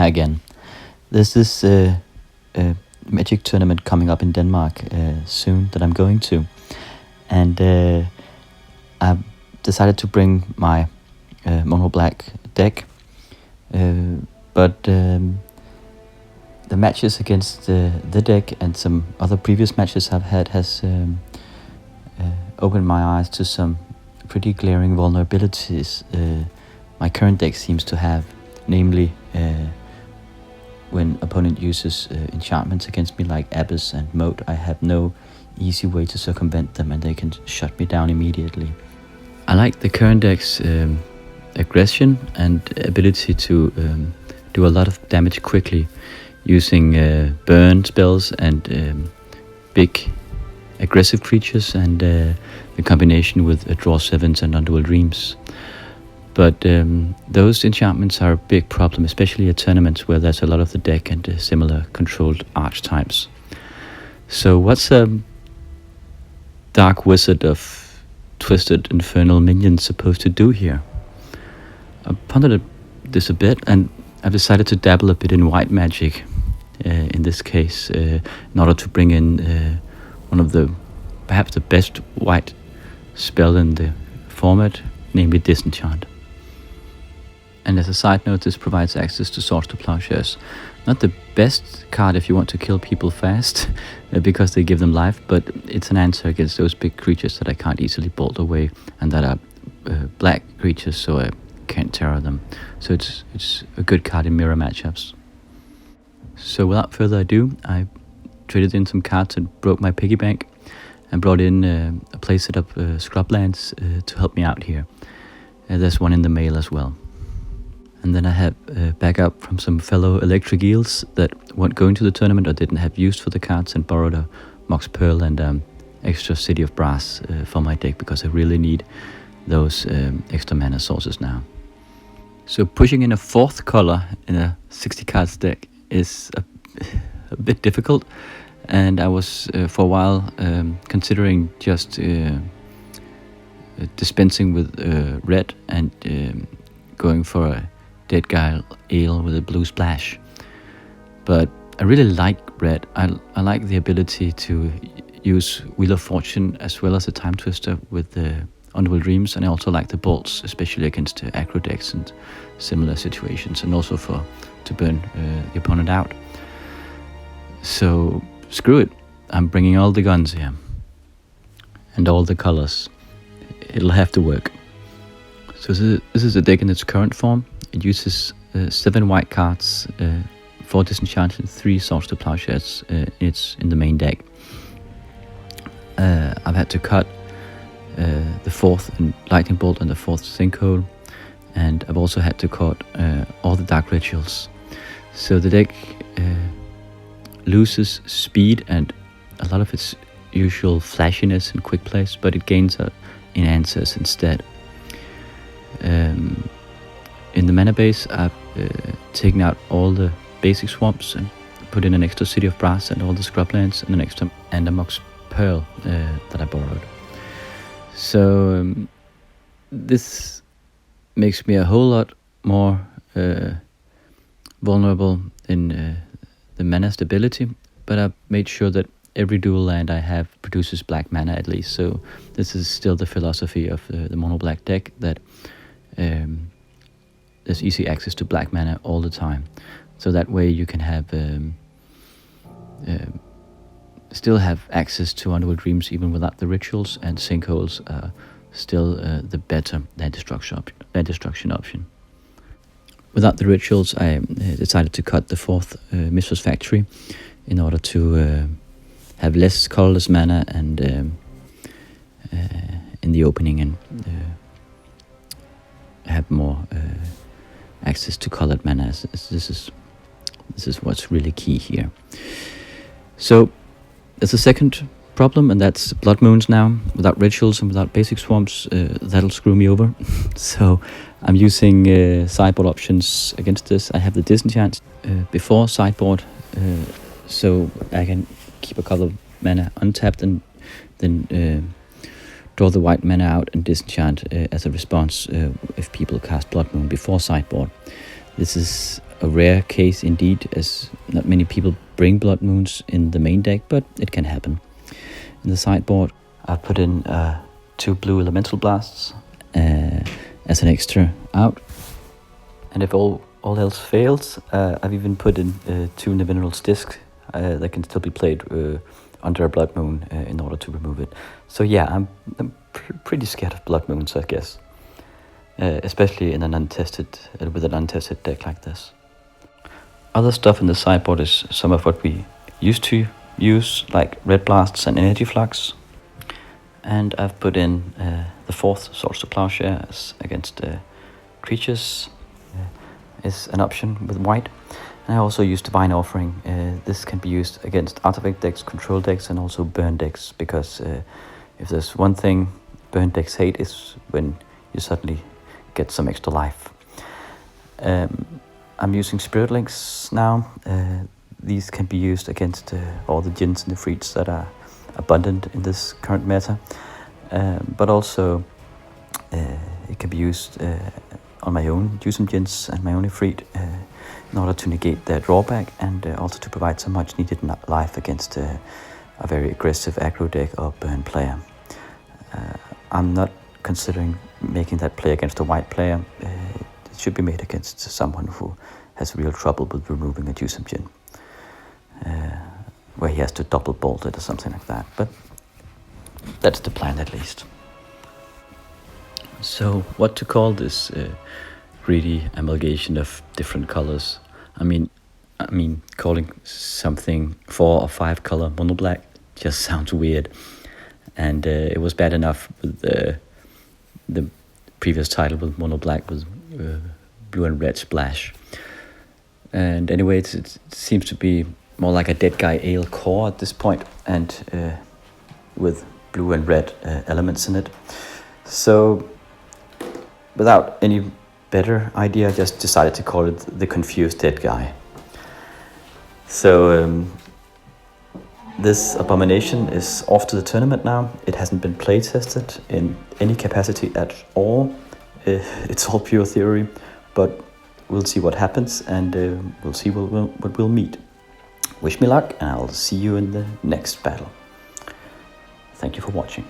Hi again. There's this magic tournament coming up in Denmark soon that I'm going to, and I've decided to bring my mono black deck, but the matches against the deck and some other previous matches I've had has opened my eyes to some pretty glaring vulnerabilities my current deck seems to have, namely when opponent uses enchantments against me like Abyss and Moat, I have no easy way to circumvent them and they can shut me down immediately. I like the current deck's aggression and ability to do a lot of damage quickly using burn spells and big aggressive creatures and the combination with draw 7s and Undual Dreams. But those enchantments are a big problem, especially at tournaments where there's a lot of the deck and similar controlled archetypes. So what's a dark wizard of twisted infernal minions supposed to do here? I pondered this a bit and I've decided to dabble a bit in white magic in this case in order to bring in one of the perhaps the best white spell in the format, namely Disenchant. And as a side note, this provides access to Swords to Plowshares. Not the best card if you want to kill people fast, because they give them life, but it's an answer against those big creatures that I can't easily bolt away, and that are black creatures, so I can't terror them. So it's a good card in mirror matchups. So without further ado, I traded in some cards and broke my piggy bank, and brought in a playset of scrublands to help me out here. There's one in the mail as well. And then I have backup from some fellow electric eels that weren't going to the tournament or didn't have use for the cards, and borrowed a Mox Pearl and extra City of Brass for my deck because I really need those extra mana sources now. So pushing in a fourth color in a 60 cards deck is a bit difficult, and I was for a while considering just dispensing with red and going for a Dead Guile Ale with a blue splash. But I really like red. I like the ability to use Wheel of Fortune as well as a Time Twister with the Undual Dreams, and I also like the bolts, especially against aggro decks and similar situations, and also to burn the opponent out. So screw it, I'm bringing all the guns here and all the colors. It'll have to work. So this is the deck in its current form. It uses 7 white cards, 4 Disenchanted, 3 Swords to Plowshares. It's in the main deck. I've had to cut the 4th Lightning Bolt and the 4th Sinkhole, and I've also had to cut all the Dark Rituals. So the deck loses speed and a lot of its usual flashiness and quick plays, but it gains in answers instead. In the mana base, I've taken out all the basic swamps and put in an extra City of Brass and all the scrublands and an extra and a Mox Pearl that I borrowed. So this makes me a whole lot more vulnerable in the mana stability, but I've made sure that every dual land I have produces black mana at least. So this is still the philosophy of the mono black deck, that there's easy access to black mana all the time. So that way you can have still have access to Undual Dreams even without the rituals, and sinkholes are still the better land destruction option. Without the rituals, I decided to cut the 4th Mistress Factory in order to have less colorless mana and in the opening, and have more access to colored mana. This is what's really key here. So there's a second problem, and that's Blood Moons now. Without rituals and without basic swamps, that'll screw me over. So I'm using sideboard options against this. I have the Disenchant before sideboard, so I can keep a couple of mana untapped and then draw the white mana out and disenchant as a response if people cast Blood Moon before sideboard. This is a rare case indeed, as not many people bring Blood Moons in the main deck, but it can happen. In the sideboard, I put in 2 blue elemental blasts as an extra out. And if all else fails, I've even put in 2 Nevinyrral's Disc that can still be played under a Blood Moon in order to remove it. So yeah, I'm pretty scared of Blood Moons, I guess. Especially in with an untested deck like this. Other stuff in the sideboard is some of what we used to use, like Red Blasts and Energy Flux. And I've put in the 4th Swords to Plowshare against creatures is an option with white. And I also use Divine Offering. This can be used against artifact decks, control decks, and also burn decks, because if there's one thing burn decks hate, is when you suddenly get some extra life. I'm using Spirit Links now. These can be used against all the Djinns and the Freeds that are abundant in this current meta, but also it can be used on my own Jusum Djinns and my own Ifrit in order to negate their drawback, and also to provide some much needed life against a very aggressive aggro deck or burn player. I'm not considering making that play against a white player. It should be made against someone who has real trouble with removing a Jusum Djinn, where he has to double bolt it or something like that. But that's the plan, at least. So what to call this greedy amalgamation of different colors? I mean, calling something 4 or 5 color mono black just sounds weird, and it was bad enough with the previous title with mono black with blue and red splash. And anyway, it seems to be more like a Dead Guy Ale core at this point, and with blue and red elements in it. So without any better idea, I just decided to call it the Confused Dead Guy. So this abomination is off to the tournament now. It hasn't been play tested in any capacity at all. It's all pure theory, but we'll see what happens, and we'll see what we'll meet. Wish me luck, and I'll see you in the next battle. Thank you for watching.